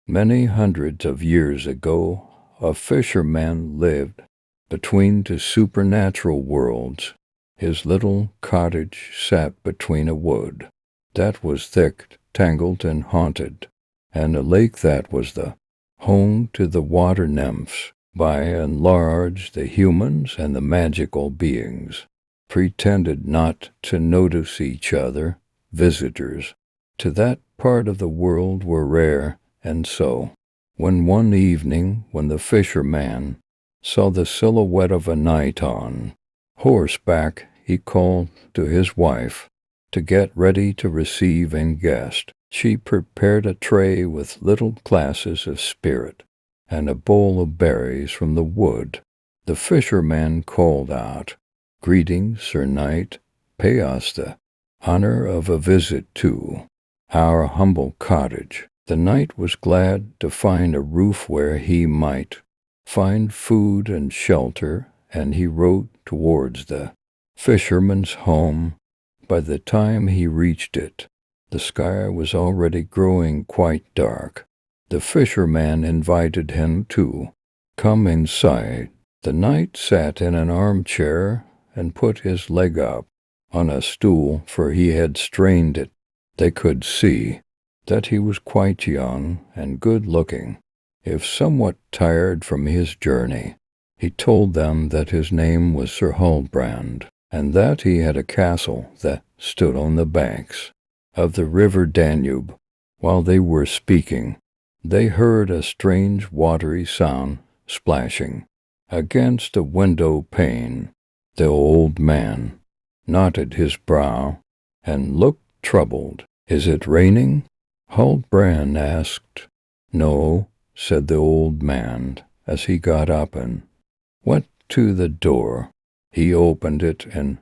Many hundreds of years ago, a fisherman lived between two supernatural worlds. His little cottage sat between a wood that was thick, tangled, and haunted, and a lake that was the home to the water nymphs. By and large, the humans and the magical beings pretended not to notice each other. Visitors to that part of the world were rare, and so, when one evening, when the fisherman saw the silhouette of a knight on horseback, he called to his wife to get ready to receive a guest. She prepared a tray with little glasses of spirit and a bowl of berries from the wood. The fisherman called out, "Greetings, Sir Knight. Pay us the honor of a visit to our humble cottage." The knight was glad to find a roof where he might find food and shelter, and he rode towards the fisherman's home. By the time he reached it, the sky was already growing quite dark. The fisherman invited him to come inside. The knight sat in an armchair and put his leg up on a stool, for he had strained it. They could see that he was quite young and good-looking, if somewhat tired from his journey. He told them that his name was Sir Huldbrand, and that he had a castle that stood on the banks of the river Danube. While they were speaking, they heard a strange watery sound splashing against a window pane. The old man knotted his brow and looked troubled. "Is it raining?" Huldbrand asked. "No," said the old man, as he got up and went to the door. He opened it and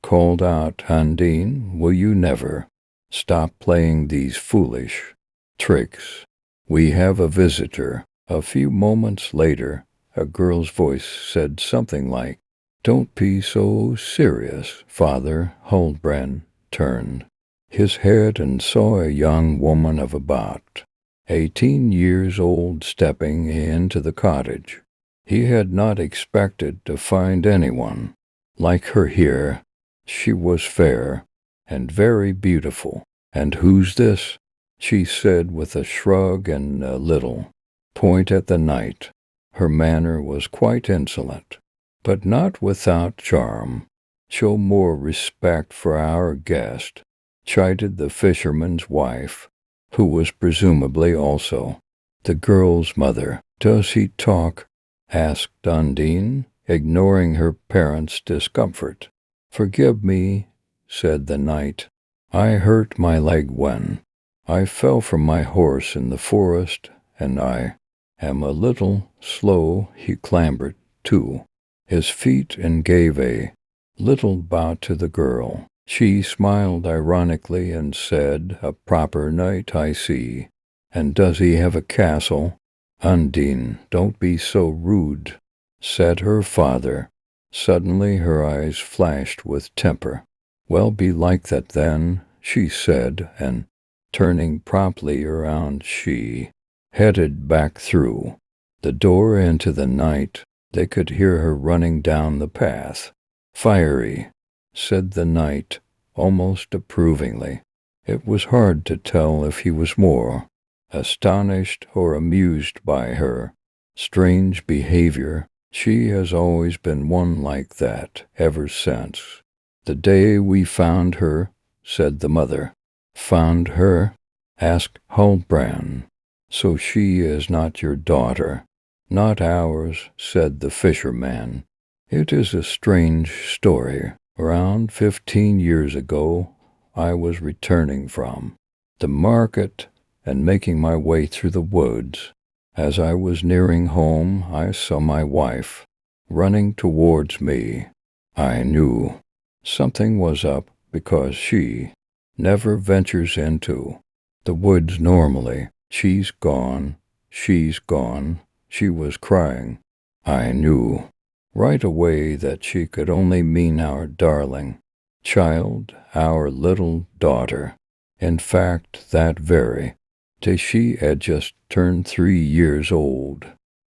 called out, "Undine, will you never stop playing these foolish tricks? We have a visitor." A few moments later, a girl's voice said something like, "Don't be so serious, Father." Huldbrand turned his head and saw a young woman of about 18 years old stepping into the cottage. He had not expected to find anyone like her here. She was fair and very beautiful. "And who's this?" she said with a shrug and a little point at the knight. Her manner was quite insolent, but not without charm. "Show more respect for our guest," chided the fisherman's wife, who was presumably also the girl's mother. "Does he talk?" asked Undine, ignoring her parents' discomfort. "Forgive me," said the knight. "I hurt my leg when I fell from my horse in the forest, and I am a little slow." He clambered to his feet and gave a little bow to the girl. She smiled ironically and said, "A proper knight, I see. And does he have a castle?" "Undine, don't be so rude," said her father. Suddenly her eyes flashed with temper. "Well, be like that then," she said, and turning promptly around, she headed back through the door into the night. They could hear her running down the path. "Fiery," said the knight, almost approvingly. It was hard to tell if he was more astonished or amused by her strange behavior. "She has always been one like that, ever since the day we found her," said the mother. "Found her?" asked Huldbrand. "So she is not your daughter?" "Not ours," said the fisherman. "It is a strange story. Around 15 years ago, I was returning from the market and making my way through the woods. As I was nearing home, I saw my wife running towards me. I knew something was up because she never ventures into the woods normally. She's gone, she's gone." She was crying. I knew right away that she could only mean our darling child, our little daughter. In fact, that very day she had just turned 3 years old,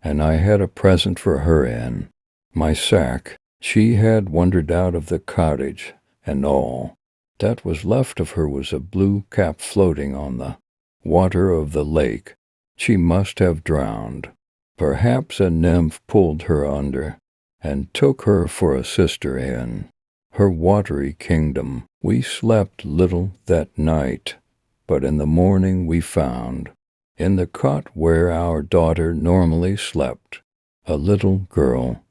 and I had a present for her in my sack. She had wandered out of the cottage, and all that was left of her was a blue cap floating on the water of the lake. She must have drowned. Perhaps a nymph pulled her under and took her for a sister in her watery kingdom. We slept little that night, but in the morning we found, in the cot where our daughter normally slept, a little girl,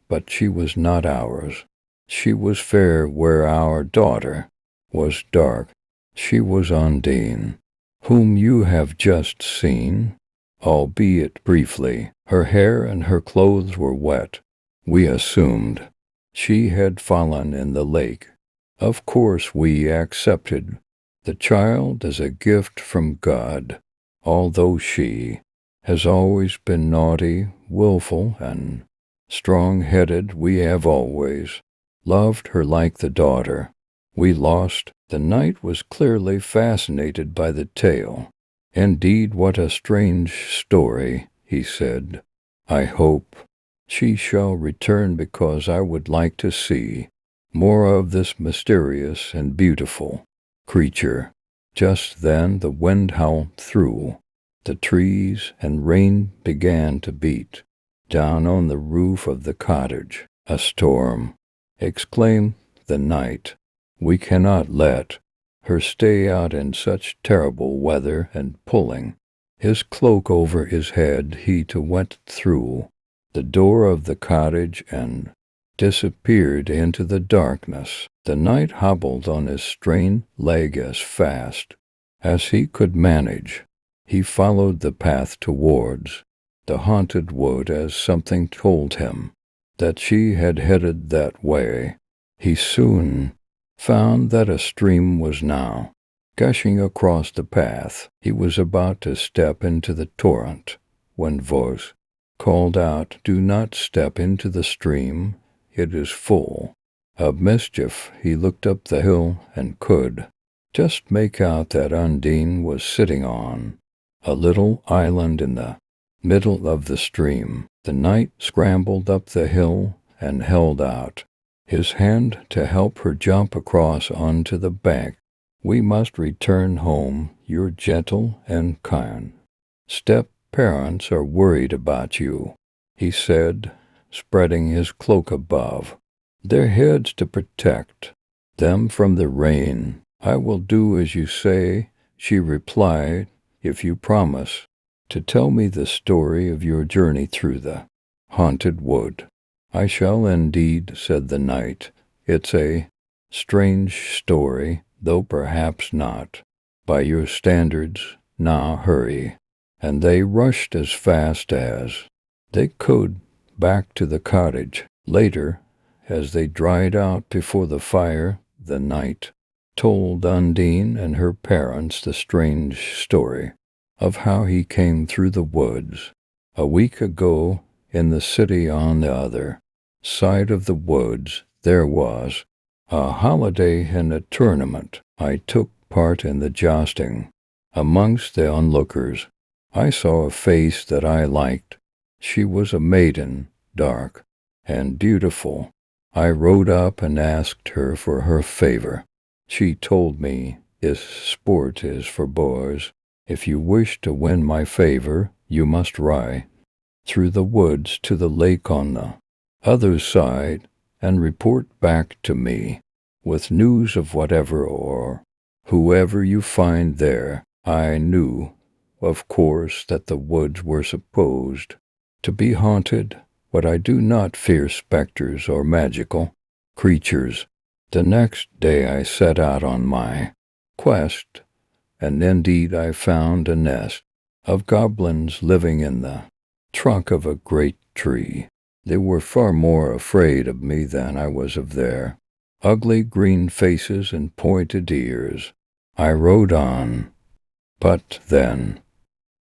but she was not ours. She was fair where our daughter was dark. She was Undine, whom you have just seen, albeit briefly. Her hair and her clothes were wet. We assumed she had fallen in the lake. Of course we accepted the child as a gift from God, although she has always been naughty, willful, and strong-headed. We have always loved her like the daughter we lost. The knight was clearly fascinated by the tale. Indeed, what a strange story, he said. I hope she shall return, because I would like to see more of this mysterious and beautiful creature. Just then the wind howled through the trees, and rain began to beat down on the roof of the cottage. A storm, exclaimed the knight. We cannot let her stay out in such terrible weather. And pulling his cloak over his head, he went through the door of the cottage and disappeared into the darkness. The knight hobbled on his strained leg as fast as he could manage. He followed the path towards the haunted wood, as something told him that she had headed that way. He soon found that a stream was now gushing across the path. He was about to step into the torrent when voice called out, "Do not step into the stream. It is full of mischief." He looked up the hill and could just make out that Undine was sitting on a little island in the middle of the stream. The knight scrambled up the hill and held out his hand to help her jump across onto the bank. "We must return home. You're gentle and kind. Step-parents are worried about you," he said, spreading his cloak above their heads to protect them from the rain. "I will do as you say," she replied, "if you promise to tell me the story of your journey through the haunted wood." "I shall indeed," said the knight. "It's a strange story, though perhaps not by your standards. Now hurry." And they rushed as fast as they could back to the cottage. Later, as they dried out before the fire, the knight told Undine and her parents the strange story of how he came through the woods a week ago. In the city on the other side of the woods there was a holiday and a tournament. I took part in the jousting. Amongst the onlookers I saw a face that I liked. She was a maiden, dark and beautiful. I rode up and asked her for her favor. She told me, "This sport is for boys. If you wish to win my favor, you must ride through the woods to the lake on the other side and report back to me with news of whatever or whoever you find there." I knew, of course, that the woods were supposed to be haunted, but I do not fear specters or magical creatures. The next day I set out on my quest, and indeed I found a nest of goblins living in the trunk of a great tree. They were far more afraid of me than I was of their ugly green faces and pointed ears. I rode on, but then,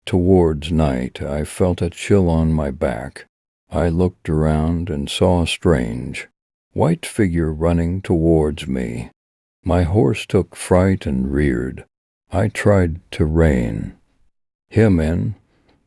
towards night, I felt a chill on my back. I looked around and saw a strange white figure running towards me. My horse took fright and reared. I tried to rein him in,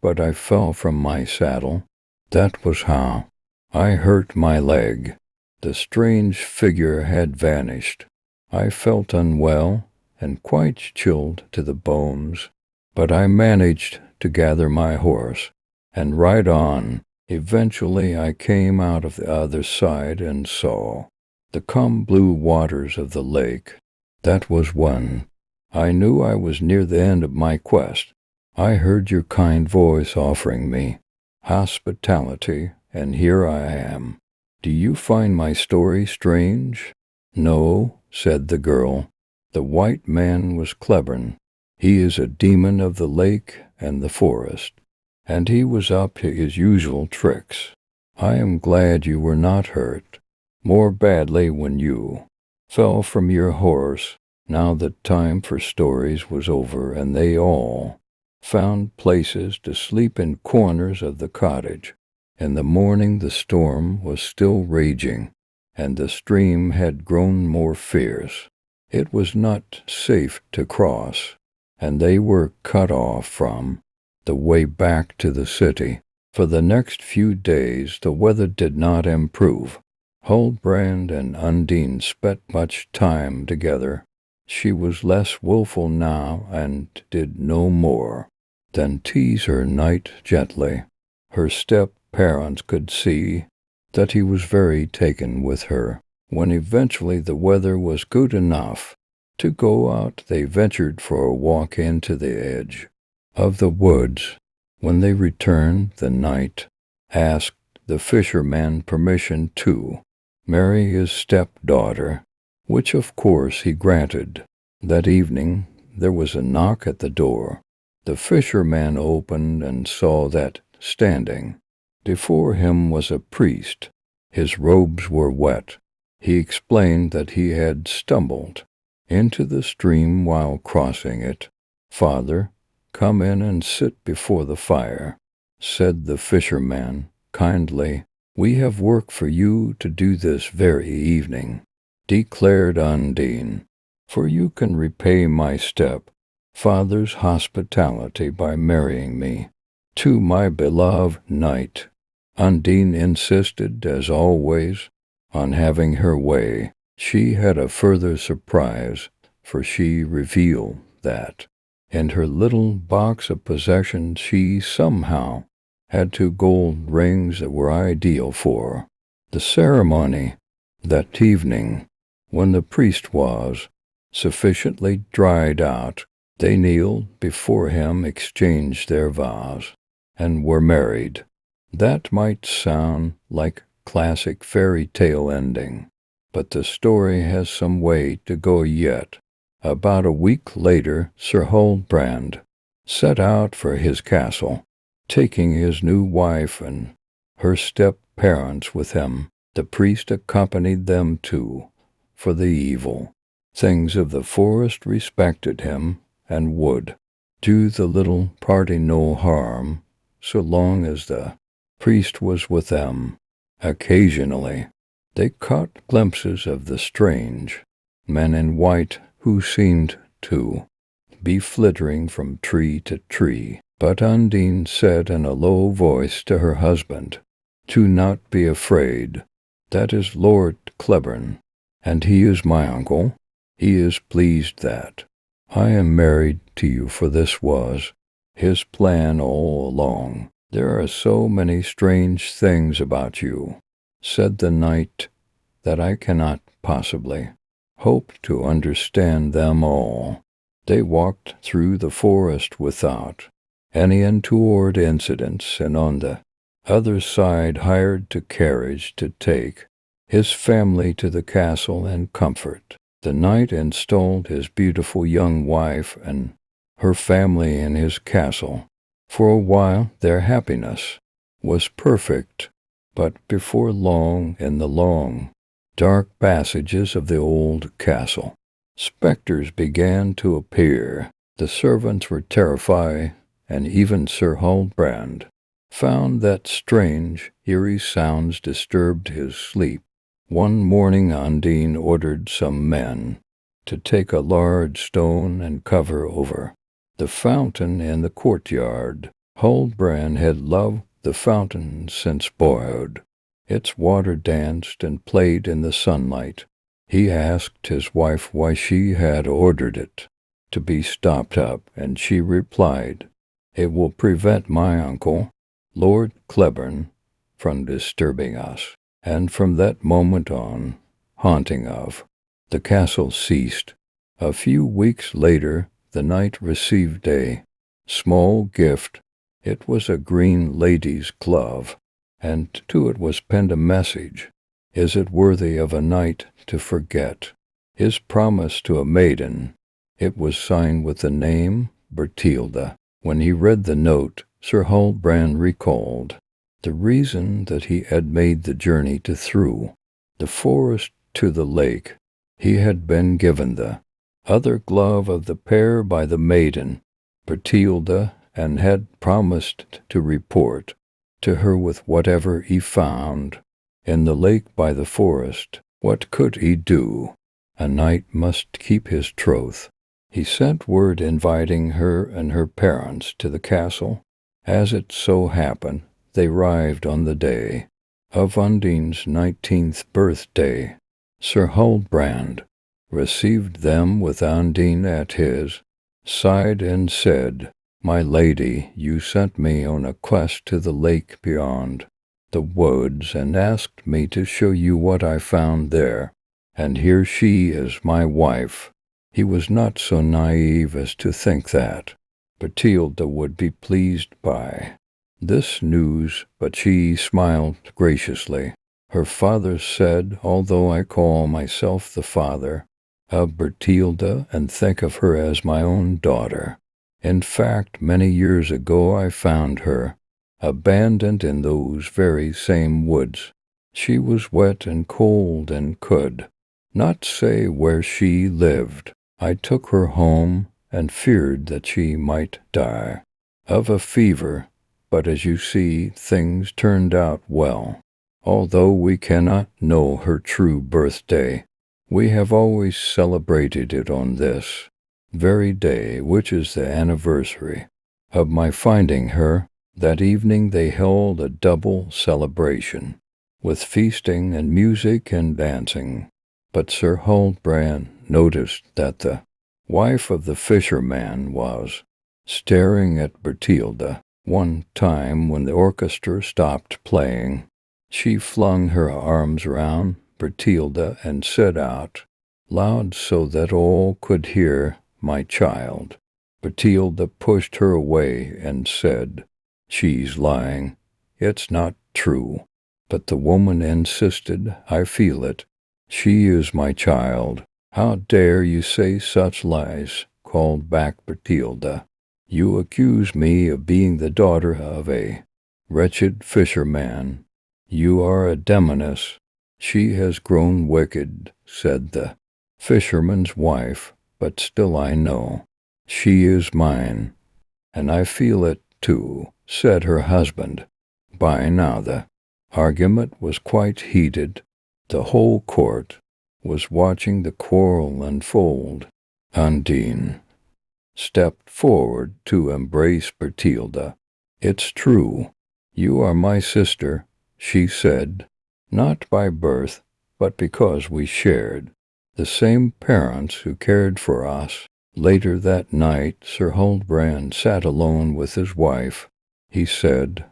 but I fell from my saddle. That was how. I hurt my leg. The strange figure had vanished. I felt unwell and quite chilled to the bones, but I managed to gather my horse and ride on. Eventually I came out of the other side and saw the calm blue waters of the lake. That was when I knew I was near the end of my quest. I heard your kind voice offering me hospitality, and here I am. Do you find my story strange? No, said the girl. The white man was clever. He is a demon of the lake and the forest, and he was up to his usual tricks. I am glad you were not hurt more badly when you fell from your horse. Now the time for stories was over, and they all found places to sleep in corners of the cottage. In the morning the storm was still raging, and the stream had grown more fierce. It was not safe to cross, and they were cut off from the way back to the city. For the next few days the weather did not improve. Huldbrand and Undine spent much time together. She was less willful now and did no more than tease her knight gently. Her step-parents could see that he was very taken with her. When eventually the weather was good enough to go out, they ventured for a walk into the edge of the woods. When they returned, the knight asked the fisherman permission to marry his stepdaughter, which of course he granted. That evening there was a knock at the door. The fisherman opened and saw that standing before him was a priest. His robes were wet. He explained that he had stumbled into the stream while crossing it. "Father, come in and sit before the fire," said the fisherman kindly. "We have work for you to do this very evening," declared Undine, "for you can repay my step-father's hospitality by marrying me to my beloved knight." Undine insisted, as always, on having her way. She had a further surprise, for she revealed that in her little box of possessions she somehow had 2 gold rings that were ideal for the ceremony. That evening, when the priest was sufficiently dried out, they kneeled before him, exchanged their vows, and were married. That might sound like classic fairy tale ending, but the story has some way to go yet. About a week later, Sir Huldbrand set out for his castle, taking his new wife and her step-parents with him. The priest accompanied them too, for the evil things of the forest respected him and would do the little party no harm so long as the priest was with them. Occasionally they caught glimpses of the strange men in white who seemed to be flittering from tree to tree. But Undine said in a low voice to her husband, "Do not be afraid. That is Lord Cleburne, and he is my uncle. He is pleased that I am married to you, for this was his plan all along." "There are so many strange things about you," said the knight, "that I cannot possibly hope to understand them all." They walked through the forest without any untoward incidents, and on the other side hired a carriage to take his family to the castle in comfort. The knight installed his beautiful young wife and her family in his castle. For a while their happiness was perfect, but before long, in the long, dark passages of the old castle, spectres began to appear. The servants were terrified, and even Sir Huldbrand found that strange, eerie sounds disturbed his sleep. One morning Undine ordered some men to take a large stone and cover over the fountain in the courtyard. Huldbrand had loved the fountain since boyhood. Its water danced and played in the sunlight. He asked his wife why she had ordered it to be stopped up, and she replied, "It will prevent my uncle, Lord Cleburne, from disturbing us." And from that moment on, haunting of the castle ceased. A few weeks later, the knight received a small gift. It was a green lady's glove, and to it was penned a message. Is it worthy of a knight to forget his promise to a maiden? It was signed with the name Bertilda. When he read the note, Sir Huldbrand recalled the reason that he had made the journey through the forest to the lake. He had been given the other glove of the pair by the maiden, Bertilda, and had promised to report to her with whatever he found in the lake by the forest. What could he do? A knight must keep his troth. He sent word inviting her and her parents to the castle. As it so happened, they arrived on the day of Undine's 19th birthday. Sir Huldbrand received them with Undine at his side and said, "My lady, you sent me on a quest to the lake beyond the woods and asked me to show you what I found there, and here she is my wife." He was not so naive as to think that Bertilda would be pleased by this news, but she smiled graciously. Her father said, "Although I call myself the father of Bertilda and think of her as my own daughter, in fact, many years ago I found her abandoned in those very same woods. She was wet and cold and could not say where she lived. I took her home and feared that she might die of a fever, but as you see, things turned out well. Although we cannot know her true birthday, we have always celebrated it on this very day, which is the anniversary of my finding her." That evening they held a double celebration, with feasting and music and dancing. But Sir Huldbrand noticed that the wife of the fisherman was staring at Bertilda. One time when the orchestra stopped playing, she flung her arms round Bertilda and said out loud so that all could hear, "My child." Bertilda pushed her away and said, "She's lying. It's not true." But the woman insisted, "I feel it. She is my child." "How dare you say such lies?" called back Bertilda. "You accuse me of being the daughter of a wretched fisherman. You are a demoness." "She has grown wicked," said the fisherman's wife, "but still I know she is mine." "And I feel it too," said her husband. By now the argument was quite heated. The whole court was watching the quarrel unfold. Undine stepped forward to embrace Bertilda. "It's true. You are my sister," she said, "not by birth, but because we shared the same parents who cared for us." Later that night, Sir Huldbrand sat alone with his wife. He said,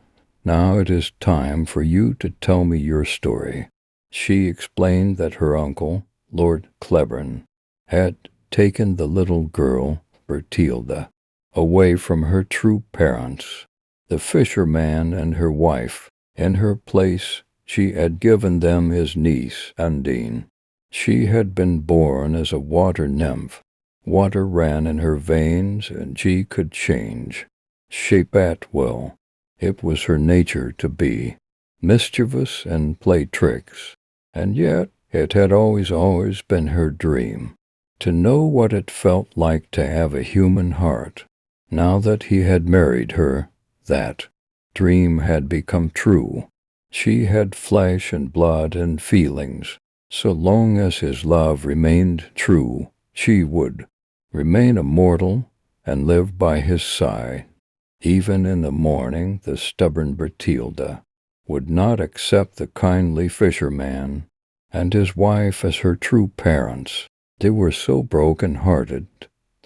"Now it is time for you to tell me your story." She explained that her uncle, Lord Cleburne, had taken the little girl, Bertilda, away from her true parents, the fisherman and her wife. In her place, she had given them his niece, Undine. She had been born as a water nymph. Water ran in her veins, and she could change shape at will. It was her nature to be mischievous and play tricks, and yet it had always been her dream to know what it felt like to have a human heart. Now that he had married her, that dream had become true. She had flesh and blood and feelings. So long as his love remained true, she would remain immortal and live by his side. Even in the morning the stubborn Bertilda would not accept the kindly fisherman and his wife as her true parents. They were so broken-hearted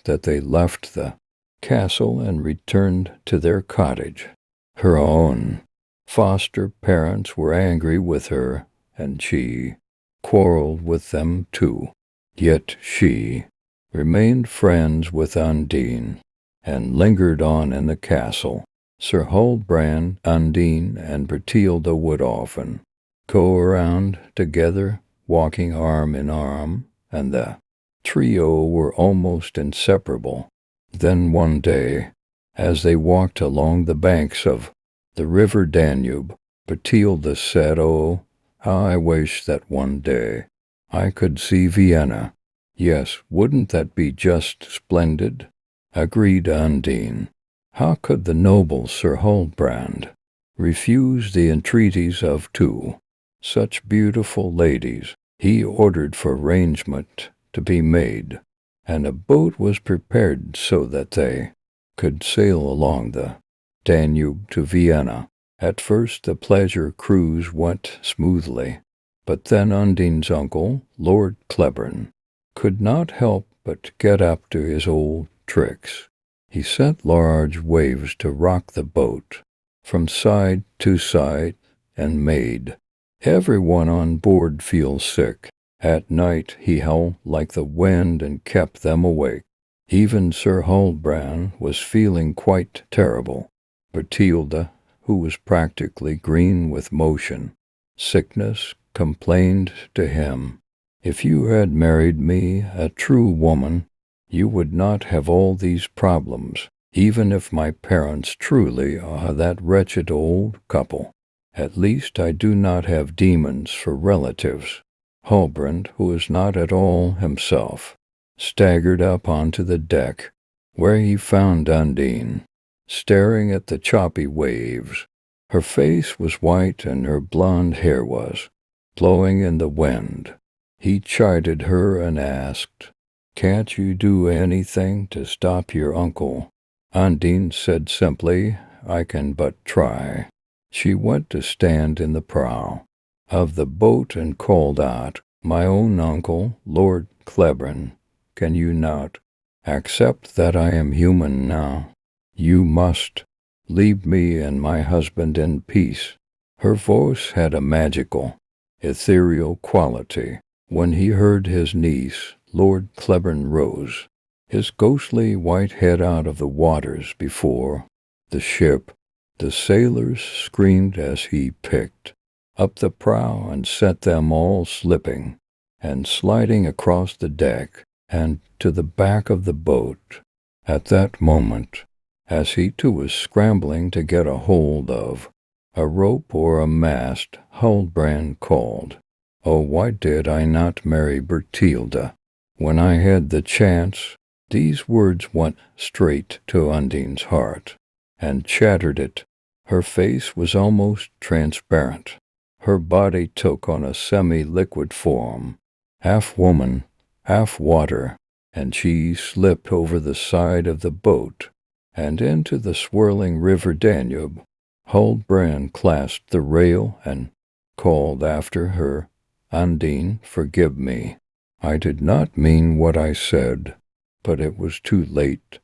that they left the castle and returned to their cottage. Her own foster parents were angry with her, and she quarreled with them too. Yet she remained friends with Undine, and lingered on in the castle. Sir Huldbrand, Undine, and Bertilda would often go around together, walking arm in arm, and the trio were almost inseparable. Then one day, as they walked along the banks of the river Danube, Bertilda said, "Oh, how I wish that one day I could see Vienna." "Yes, wouldn't that be just splendid?" agreed Undine. How could the noble Sir Huldbrand refuse the entreaties of two such beautiful ladies? He ordered for arrangement to be made, and a boat was prepared so that they could sail along the Danube to Vienna. At first the pleasure cruise went smoothly, but then Undine's uncle, Lord Cleburne, could not help but get up to his old tricks. He set large waves to rock the boat from side to side and made everyone on board feel sick. At night he howled like the wind and kept them awake. Even Sir Huldbrand was feeling quite terrible. Bertilda, who was practically green with motion sickness, complained to him, "If you had married me, a true woman, you would not have all these problems. Even if my parents truly are that wretched old couple, at least I do not have demons for relatives." Huldbrand, who was not at all himself, staggered up onto the deck, where he found Undine, staring at the choppy waves. Her face was white and her blonde hair was blowing in the wind. He chided her and asked, "Can't you do anything to stop your uncle?" Undine said simply, "I can but try." She went to stand in the prow of the boat and called out, "My own uncle, Lord Cleburne, can you not accept that I am human now? You must leave me and my husband in peace." Her voice had a magical, ethereal quality. When he heard his niece, Lord Cleburne rose, his ghostly white head out of the waters before the ship. The sailors screamed as he picked up the prow and set them all slipping and sliding across the deck and to the back of the boat. At that moment, as he too was scrambling to get a hold of a rope or a mast, Huldbrand called, "Oh, why did I not marry Bertilda when I had the chance?" These words went straight to Undine's heart and shattered it. Her face was almost transparent. Her body took on a semi-liquid form, half woman, half water, and she slipped over the side of the boat and into the swirling river Danube. Huldbrand clasped the rail and called after her, "Undine, forgive me. I did not mean what I said, but it was too late."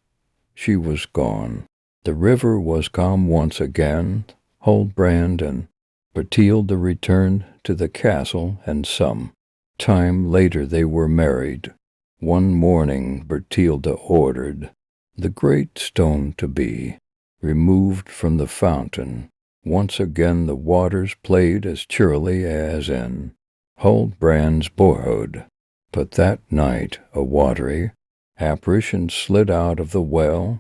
She was gone. The river was calm once again. Huldbrand and Bertilda returned to the castle, and some time later they were married. One morning Bertilda ordered the great stone to be removed from the fountain. Once again the waters played as cheerily as in Huldbrand's boyhood. But that night a watery apparition slid out of the well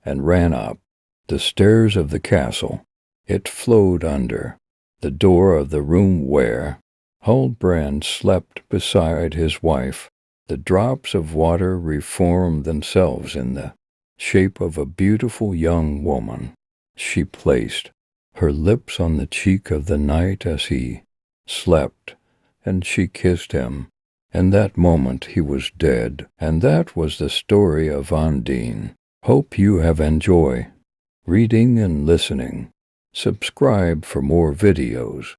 and ran up the stairs of the castle. It flowed under the door of the room where Huldbrand slept beside his wife. The drops of water reformed themselves in the shape of a beautiful young woman. She placed her lips on the cheek of the knight as he slept, and she kissed him. In that moment he was dead, and that was the story of Undine. Hope you have enjoyed reading and listening. Subscribe for more videos.